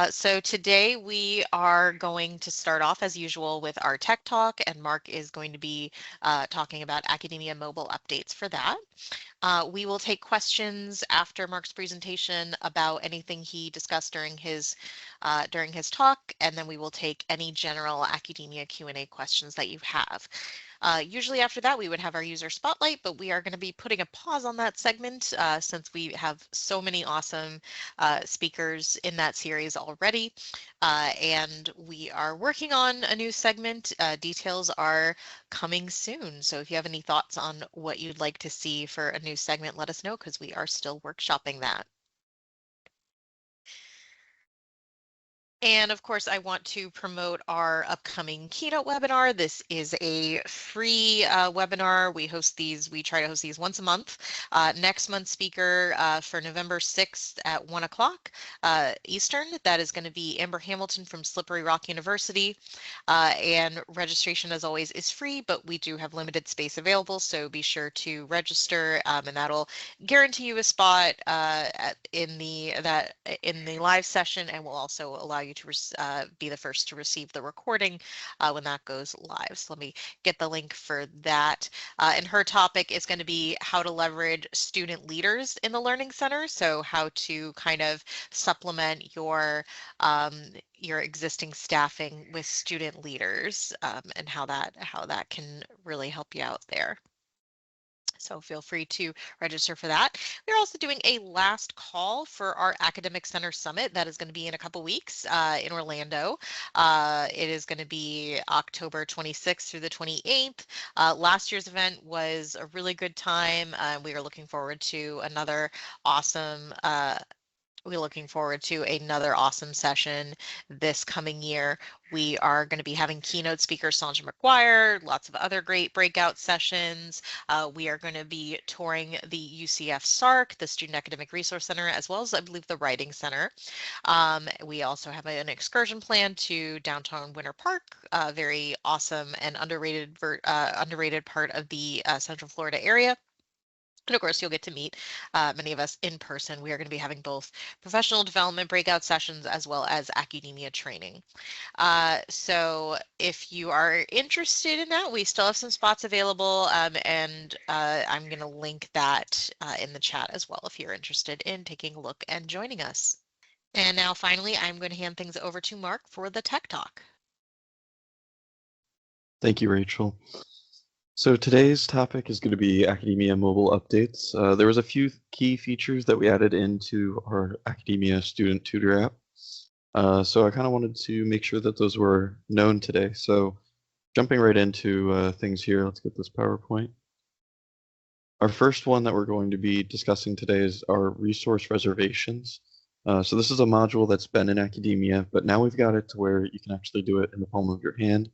So today we are going to start off as usual with our tech talk, and Mark is going to be talking about Accudemia mobile updates for that. We will take questions after Mark's presentation about anything he discussed during his talk, and then we will take any general Accudemia Q&A questions that you have. Usually after that, we would have our user spotlight, but we are going to be putting a pause on that segment since we have so many awesome speakers in that series already. And we are working on a new segment. Details are coming soon. So if you have any thoughts on what you'd like to see for a new segment, let us know because we are still workshopping that. And of course, I want to promote our upcoming keynote webinar. This is a free webinar. We try to host these once a month. Next month's speaker for November 6th at 1 o'clock Eastern, that is going to be Amber Hamilton from Slippery Rock University. And registration, as always, is free, but we do have limited space available, so be sure to register, and that'll guarantee you a spot in the live session, and will also allow you to be the first to receive the recording when that goes live. So let me get the link for that. And her topic is going to be how to leverage student leaders in the Learning Center. So how to kind of supplement your existing staffing with student leaders, and how that can really help you out there. So feel free to register for that. We're also doing a last call for our Academic Center Summit that is going to be in a couple weeks in Orlando. It is going to be October 26th through the 28th. Last year's event was a really good time. We are looking forward to another awesome session this coming year. We are going to be having keynote speaker Sandra McGuire, lots of other great breakout sessions. We are going to be touring the UCF SARC, the Student Academic Resource Center, as well as I believe the Writing Center. We also have an excursion plan to downtown Winter Park, a very awesome and underrated part of the Central Florida area. And of course, you'll get to meet many of us in person. We are going to be having both professional development breakout sessions as well as academia training. So if you are interested in that, we still have some spots available, and I'm going to link that in the chat as well if you're interested in taking a look and joining us. And now finally, I'm going to hand things over to Mark for the Tech Talk. Thank you, Rachel. So today's topic is going to be Accudemia mobile updates. There was a few key features that we added into our Accudemia student tutor app. So I kind of wanted to make sure that those were known today. So jumping right into things here, let's get this PowerPoint. Our first one that we're going to be discussing today is our resource reservations. So this is a module that's been in Accudemia, but now we've got it to where you can actually do it in the palm of your hand.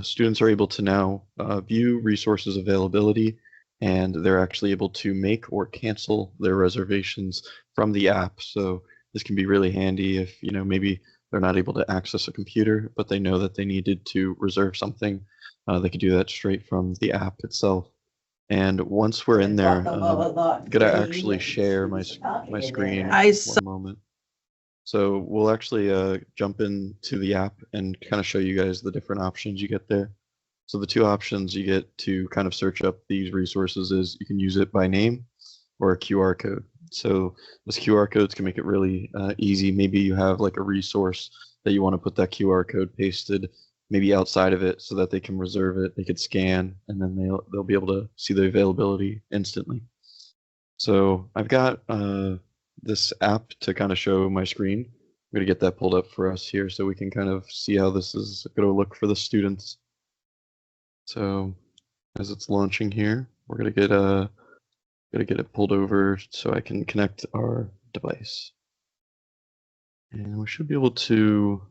Students are able to now view resources availability, and they're actually able to make or cancel their reservations from the app. So this can be really handy if, maybe they're not able to access a computer, but they know that they needed to reserve something. They could do that straight from the app itself. And once we're in there, I'm going to actually share my screen. One moment. So we'll actually jump into the app and kind of show you guys the different options you get there. So the two options you get to kind of search up these resources is you can use it by name or a QR code. So those QR codes can make it really easy. Maybe you have like a resource that you want to put that QR code pasted maybe outside of it so that they can reserve it. They could scan, and then they'll be able to see the availability instantly. So I've got this app to kind of show my screen. I'm going to get that pulled up for us here so we can kind of see how this is going to look for the students. So as it's launching here, we're going to get it pulled over so I can connect our device. And we should be able to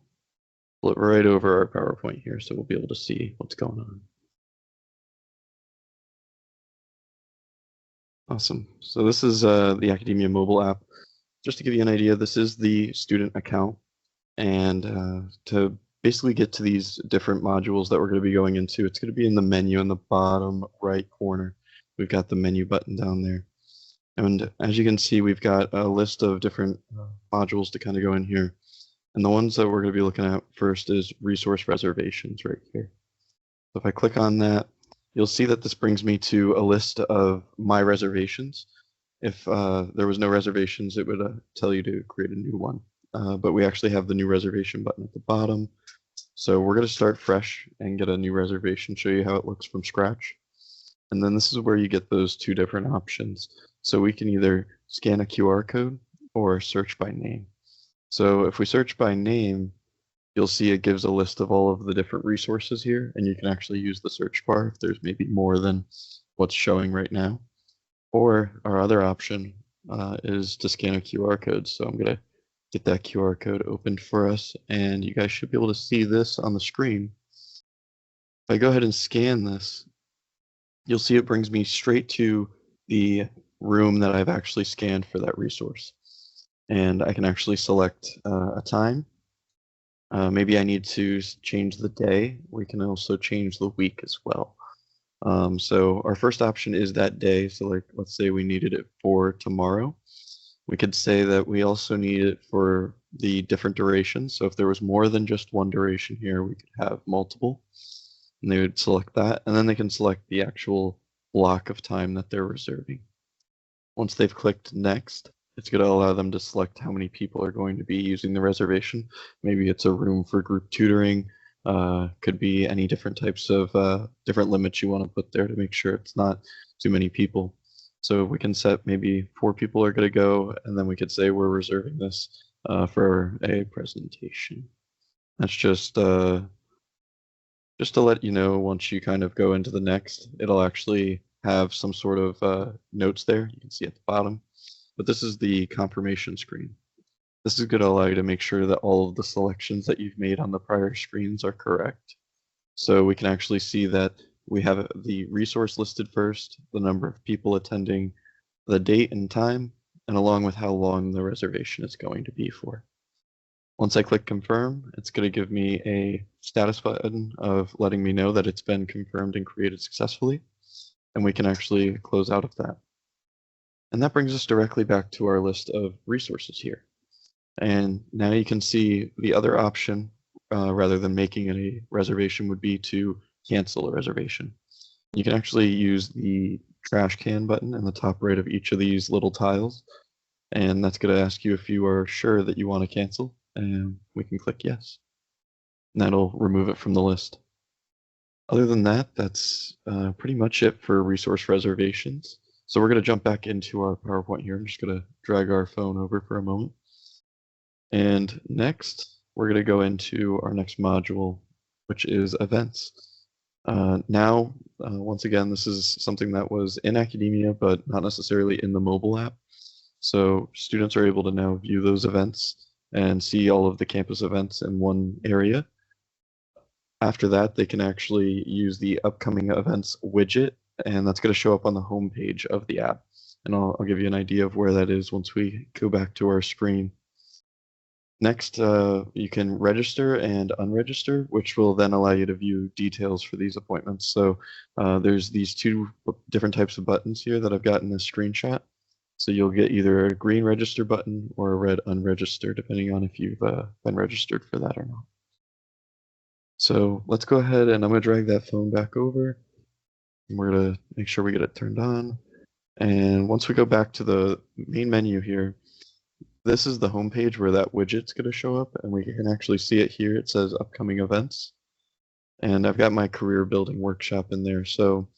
pull it right over our PowerPoint here, so we'll be able to see what's going on. Awesome. So this is the Accudemia mobile app. Just to give you an idea, this is the student account. And to basically get to these different modules that we're going to be going into, it's going to be in the menu in the bottom right corner. We've got the menu button down there. And as you can see, we've got a list of different modules to kind of go in here. And the ones that we're going to be looking at first is resource reservations right here. So if I click on that, you'll see that this brings me to a list of my reservations. If there was no reservations, it would tell you to create a new one. But we actually have the new reservation button at the bottom. So we're going to start fresh and get a new reservation, show you how it looks from scratch. And then this is where you get those two different options. So we can either scan a QR code or search by name. So if we search by name, you'll see it gives a list of all of the different resources here, and you can actually use the search bar if there's maybe more than what's showing right now. Or our other option is to scan a QR code. So I'm going to get that QR code opened for us, and you guys should be able to see this on the screen. If I go ahead and scan this, you'll see it brings me straight to the room that I've actually scanned for that resource. And I can actually select a time. Maybe I need to change the day. We can also change the week as well. So our first option is that day. So like, let's say we needed it for tomorrow. We could say that we also need it for the different durations. So if there was more than just one duration here, we could have multiple. And they would select that. And then they can select the actual block of time that they're reserving. Once they've clicked next, it's going to allow them to select how many people are going to be using the reservation. Maybe it's a room for group tutoring. Could be any different types of different limits you want to put there to make sure it's not too many people. So we can set maybe 4 people are going to go, and then we could say we're reserving this for a presentation. That's just to let you know, once you kind of go into the next, it'll actually have some sort of notes there. You can see at the bottom. But this is the confirmation screen. This is going to allow you to make sure that all of the selections that you've made on the prior screens are correct. So we can actually see that we have the resource listed first, the number of people attending, the date and time, and along with how long the reservation is going to be for. Once I click confirm, it's going to give me a status button of letting me know that it's been confirmed and created successfully, and we can actually close out of that. And that brings us directly back to our list of resources here. And now you can see the other option, rather than making a reservation, would be to cancel a reservation. You can actually use the trash can button in the top right of each of these little tiles, and that's going to ask you if you are sure that you want to cancel, and we can click yes. And that'll remove it from the list. Other than that, that's pretty much it for resource reservations. So we're going to jump back into our PowerPoint here. I'm just going to drag our phone over for a moment. And next, we're going to go into our next module, which is events. Once again, this is something that was in Accudemia, but not necessarily in the mobile app. So students are able to now view those events and see all of the campus events in one area. After that, they can actually use the upcoming events widget, and that's going to show up on the home page of the app. And I'll give you an idea of where that is once we go back to our screen. Next, you can register and unregister, which will then allow you to view details for these appointments. So there's these 2 different types of buttons here that I've got in this screenshot. So you'll get either a green register button or a red unregister, depending on if you've been registered for that or not. So let's go ahead, and I'm going to drag that phone back over. And we're going to make sure we get it turned on. And once we go back to the main menu here, this is the home page where that widget's going to show up, and we can actually see it here. It says upcoming events. And I've got my career building workshop in there. So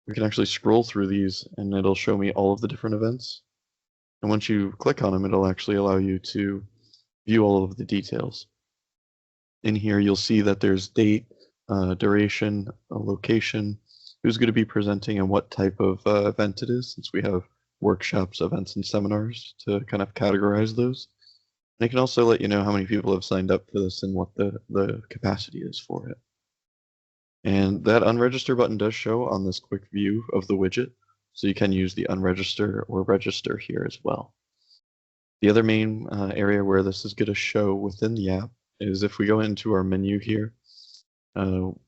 we can actually scroll through these, and it'll show me all of the different events. And once you click on them, it'll actually allow you to view all of the details. In here, you'll see that there's date, duration, location, who's going to be presenting, and what type of event it is, since we have workshops, events, and seminars to kind of categorize those. And it can also let you know how many people have signed up for this and what the capacity is for it. And that unregister button does show on this quick view of the widget, so you can use the unregister or register here as well. The other main area where this is going to show within the app is if we go into our menu here,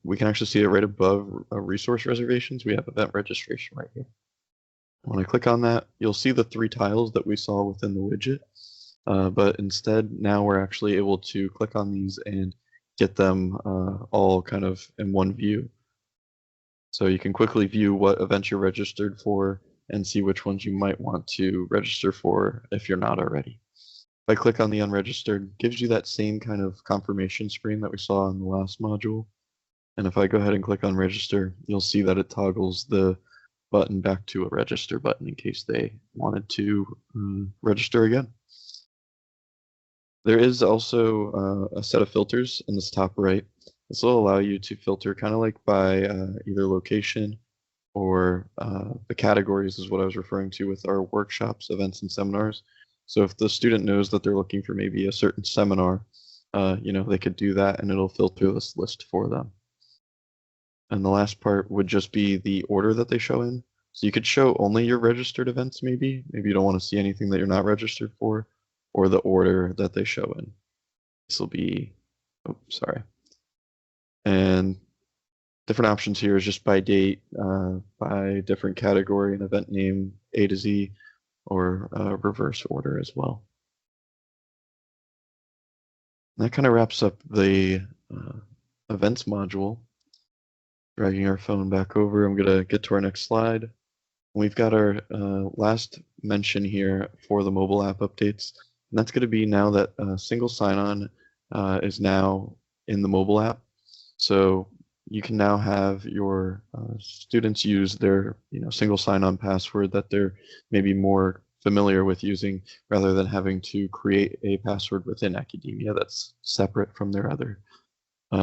we can actually see it right above resource reservations. We have event registration right here. When I click on that, you'll see the 3 tiles that we saw within the widget. but instead now we're actually able to click on these and get them all kind of in one view. So you can quickly view what events you're registered for and see which ones you might want to register for if you're not already. If I click on the unregistered, it gives you that same kind of confirmation screen that we saw in the last module. And if I go ahead and click on register, you'll see that it toggles the button back to a register button in case they wanted to register again. There is also a set of filters in this top right. This will allow you to filter kind of like by either location or the categories is what I was referring to with our workshops, events, and seminars. So if the student knows that they're looking for maybe a certain seminar, they could do that and it'll filter this list for them. And the last part would just be the order that they show in. So you could show only your registered events maybe. Maybe you don't want to see anything that you're not registered for, or the order that they show in. This will be, and different options here is just by date, by different category and event name, A to Z, or reverse order as well. And that kind of wraps up the events module. Dragging our phone back over, I'm going to get to our next slide. We've got our last mention here for the mobile app updates, and that's going to be now that single sign-on is now in the mobile app. So you can now have your students use their single sign-on password that they're maybe more familiar with using, rather than having to create a password within Accudemia that's separate from their other.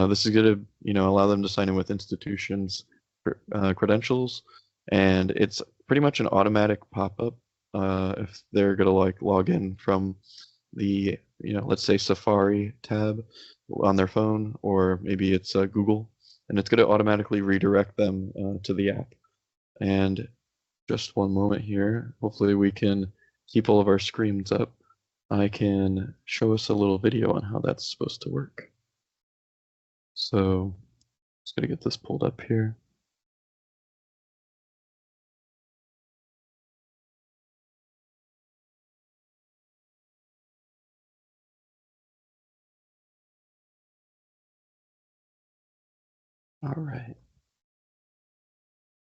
This is going to allow them to sign in with institutions' credentials, and it's pretty much an automatic pop-up if they're going to like log in from the let's say Safari tab on their phone, or maybe it's Google, and it's going to automatically redirect them to the app. And just one moment here, hopefully we can keep all of our screens up. I can show us a little video on how that's supposed to work. So just going to get this pulled up here. All right.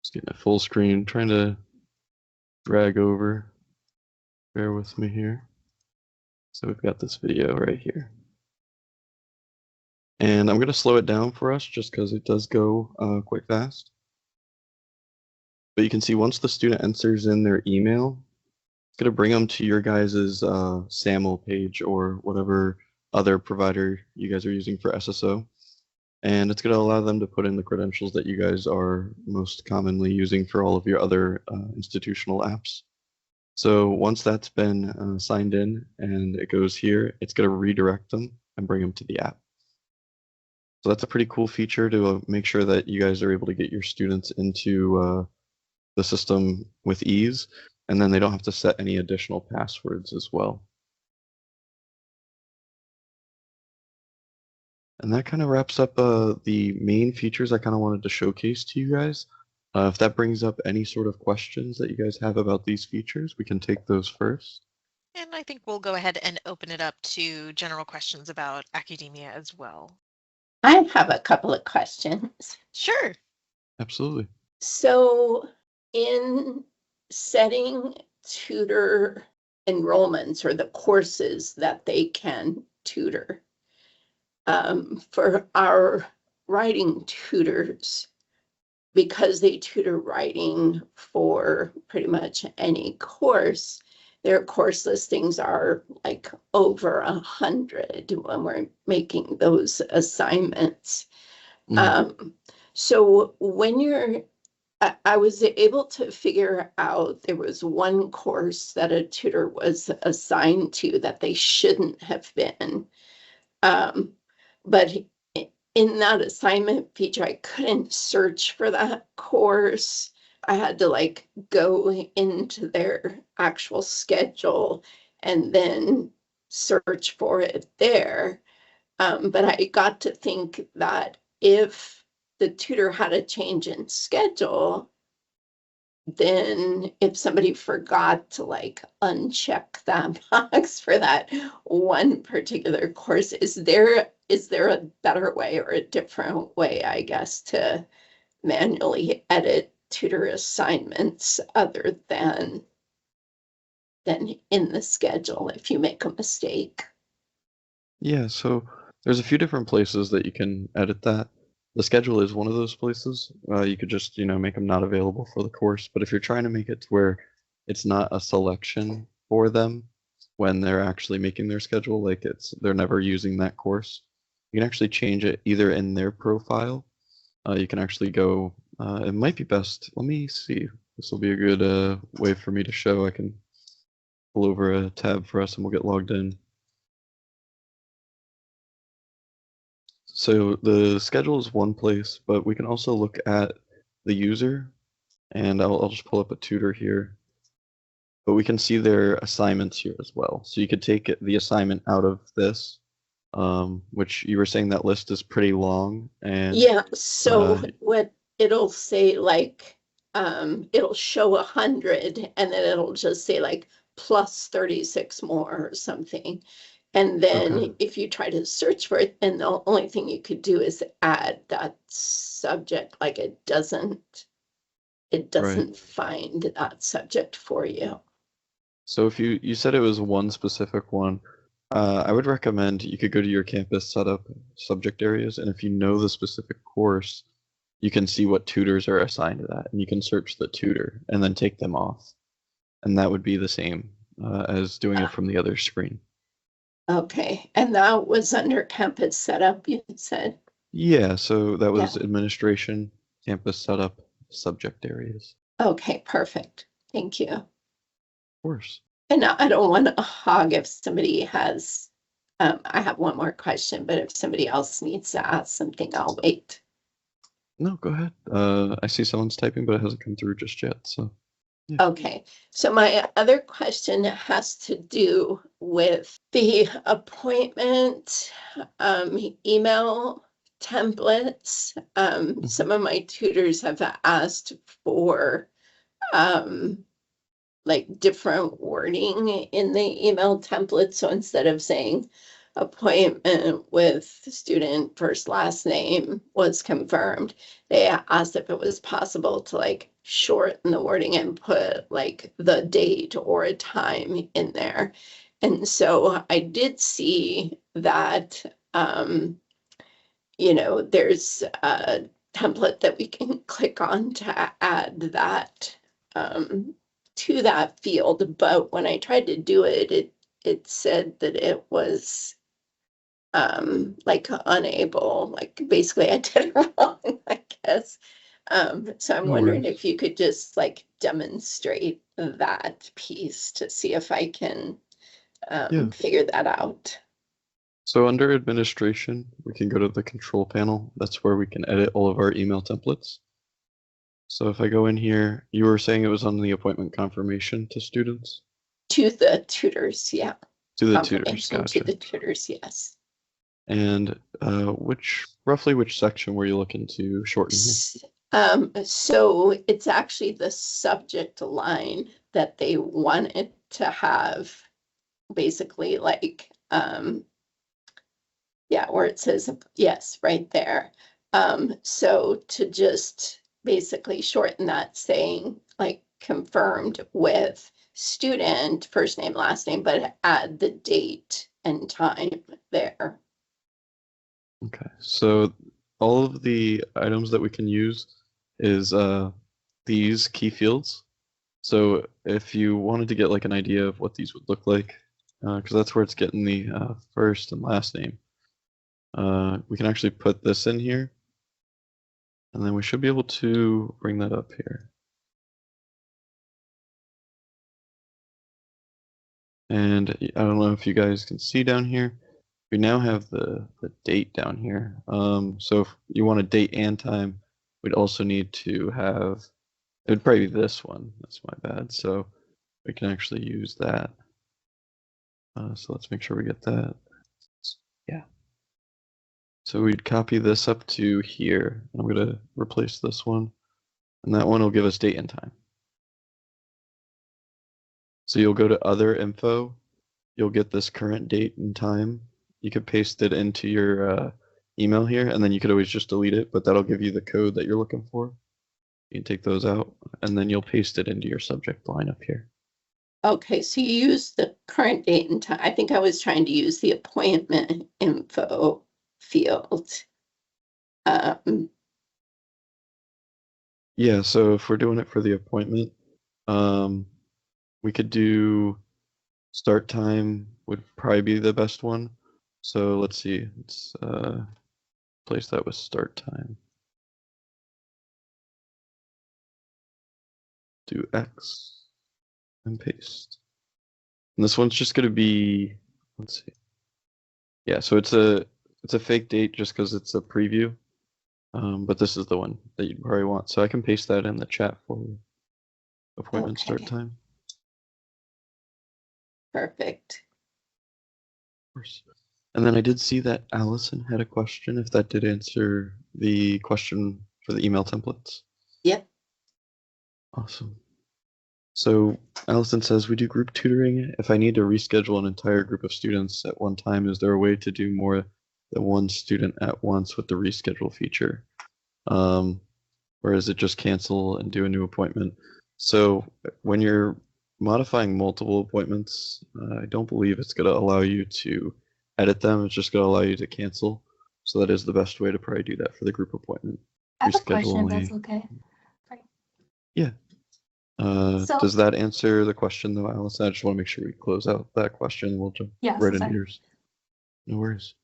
Just getting it full screen, trying to drag over. Bear with me here. So we've got this video right here. And I'm going to slow it down for us just because it does go quite fast. But you can see once the student enters in their email, it's going to bring them to your guys' SAML page or whatever other provider you guys are using for SSO. And it's going to allow them to put in the credentials that you guys are most commonly using for all of your other institutional apps. So once that's been signed in and it goes here, it's going to redirect them and bring them to the app. So that's a pretty cool feature to make sure that you guys are able to get your students into the system with ease, and then they don't have to set any additional passwords as well. And that kind of wraps up the main features I kind of wanted to showcase to you guys. If that brings up any sort of questions that you guys have about these features, we can take those first. And I think we'll go ahead and open it up to general questions about Accudemia as well. I have a couple of questions. Sure. Absolutely. So in setting tutor enrollments or the courses that they can tutor, for our writing tutors, because they tutor writing for pretty much any course, their course listings are like over 100 when we're making those assignments. So when I was able to figure out there was one course that a tutor was assigned to that they shouldn't have been. But in that assignment feature, I couldn't search for that course. I had to like go into their actual schedule and then search for it there. But I got to think that if the tutor had a change in schedule, then if somebody forgot to like uncheck that box for that one particular course, is there a better way or a different way, I guess, to manually edit tutor assignments other than in the schedule if you make a mistake? Yeah, so there's a few different places that you can edit that. The schedule is one of those places. You could just, make them not available for the course. But if you're trying to make it to where it's not a selection for them when they're actually making their schedule, like they're never using that course, you can actually change it either in their profile. You can actually go, it might be best. Let me see. This will be a good way for me to show. I can pull over a tab for us and we'll get logged in. So the schedule is one place, but we can also look at the user, and I'll just pull up a tutor here. But we can see their assignments here as well. So you could take the assignment out of this, which you were saying that list is pretty long. And yeah, so what it'll say, like, it'll show 100 and then it'll just say like plus 36 more or something. And then okay. if you try to search for it, and the only thing you could do is add that subject, like it doesn't Right. find that subject for you. So if you said it was one specific one, I would recommend you could go to your campus setup subject areas, and if you know the specific course, you can see what tutors are assigned to that, and you can search the tutor and then take them off. And that would be the same as doing it from the other screen. Okay, and that was under campus setup, you said? Yeah, so that was Yeah. administration, campus setup, subject areas. Okay, perfect. Thank you. Of course. And I don't want to hog if somebody has, I have one more question, but if somebody else needs to ask something, I'll wait. No, go ahead. I see someone's typing, but it hasn't come through just yet. So, yeah. Okay, so my other question has to do with the appointment email templates. Some of my tutors have asked for like different wording in the email template. So instead of saying appointment with student first last name was confirmed, they asked if it was possible to like shorten the wording and put like the date or a time in there. And so I did see that, there's a template that we can click on to add that to that field, but when I tried to do it, it said that it was like unable, like basically I did it wrong, I guess. So I'm No wondering worries. if you could just like demonstrate that piece to see if I can Yeah. figure that out. So under administration, we can go to the control panel. That's where we can edit all of our email templates. So if I go in here, you were saying it was on the appointment confirmation to students? To the tutors, yeah. To the tutors, Confirmation gotcha. to the tutors, yes. And roughly which section were you looking to shorten here? So it's actually the subject line that they wanted to have basically like, yeah, where it says, yes, right there. So to just basically shorten that, saying like confirmed with student, first name, last name, but add the date and time there. Okay, so all of the items that we can use is these key fields. So if you wanted to get like an idea of what these would look like, because that's where it's getting the first and last name, we can actually put this in here, and then we should be able to bring that up here. And I don't know if you guys can see down here, we now have the date down here. So if you want a date and time, we'd also need to have, it would probably be this one. That's my bad. So we can actually use that. So let's make sure we get that. Yeah. So we'd copy this up to here. I'm going to replace this one. And that one will give us date and time. So you'll go to other info. You'll get this current date and time. You could paste it into your email here, and then you could always just delete it, but that'll give you the code that you're looking for. You can take those out, and then you'll paste it into your subject line up here. Okay, so you use the current date and time. I think I was trying to use the appointment info field. Yeah, so if we're doing it for the appointment, we could do start time would probably be the best one. So let's see, let's place that with start time. Do X and paste. And this one's just going to be, let's see. Yeah, so it's a fake date just because it's a preview. But this is the one that you probably want. So I can paste that in the chat for you. Appointment start time. Perfect. Of course. And then I did see that Allison had a question, if that did answer the question for the email templates. Yep. Awesome. So Allison says, we do group tutoring. If I need to reschedule an entire group of students at one time, is there a way to do more than one student at once with the reschedule feature? Or is it just cancel and do a new appointment? So when you're modifying multiple appointments, I don't believe it's going to allow you to edit them. It's just going to allow you to cancel. So that is the best way to probably do that for the group appointment. I have a question, if that's okay. Yeah. Does that answer the question though, Allison? I just want to make sure we close out that question. We'll jump right into yours. No worries.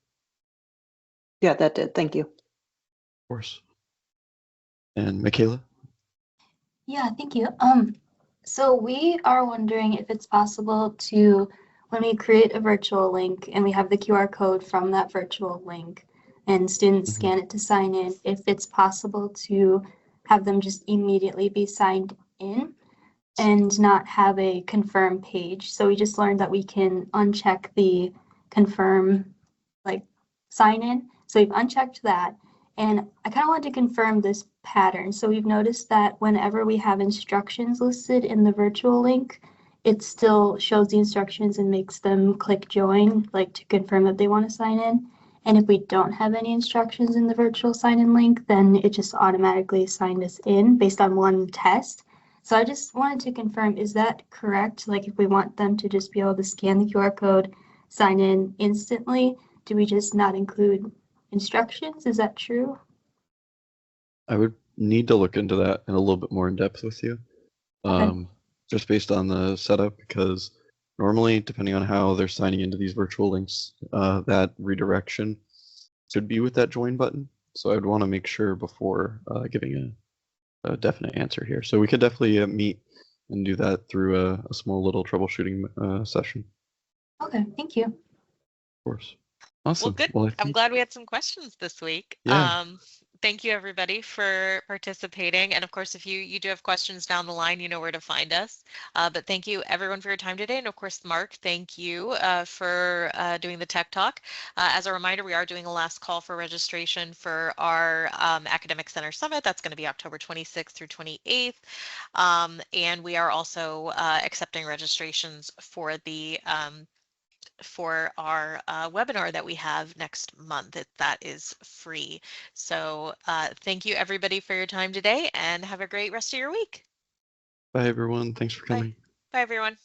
Yeah, that did. Thank you. Of course. And Michaela? Yeah, thank you. So we are wondering if it's possible to, when we create a virtual link and we have the QR code from that virtual link and students scan it to sign in, if it's possible to have them just immediately be signed in and not have a confirm page. So we just learned that we can uncheck the confirm, like sign in. So we've unchecked that. And I kind of wanted to confirm this pattern. So we've noticed that whenever we have instructions listed in the virtual link, it still shows the instructions and makes them click join, like to confirm that they want to sign in. And if we don't have any instructions in the virtual sign-in link, then it just automatically signed us in based on one test. So I just wanted to confirm, is that correct? Like if we want them to just be able to scan the QR code, sign in instantly, do we just not include instructions? Is that true? I would need to look into that in a little bit more in depth with you. Okay. Just based on the setup, because normally, depending on how they're signing into these virtual links, that redirection should be with that join button. So I'd want to make sure before giving a definite answer here. So we could definitely meet and do that through a small little troubleshooting session. Okay, thank you. Of course. Awesome. Well, good. Well, I'm glad we had some questions this week. Yeah. Thank you everybody for participating. And of course, if you do have questions down the line, you know where to find us. But thank you everyone for your time today. And of course, Mark, thank you for doing the Tech Talk. As a reminder, we are doing a last call for registration for our Academic Center Summit. That's going to be October 26th through 28th. And we are also accepting registrations for the for our webinar that we have next month. That is free. So thank you everybody for your time today and have a great rest of your week. Bye everyone. Thanks for coming. Bye everyone.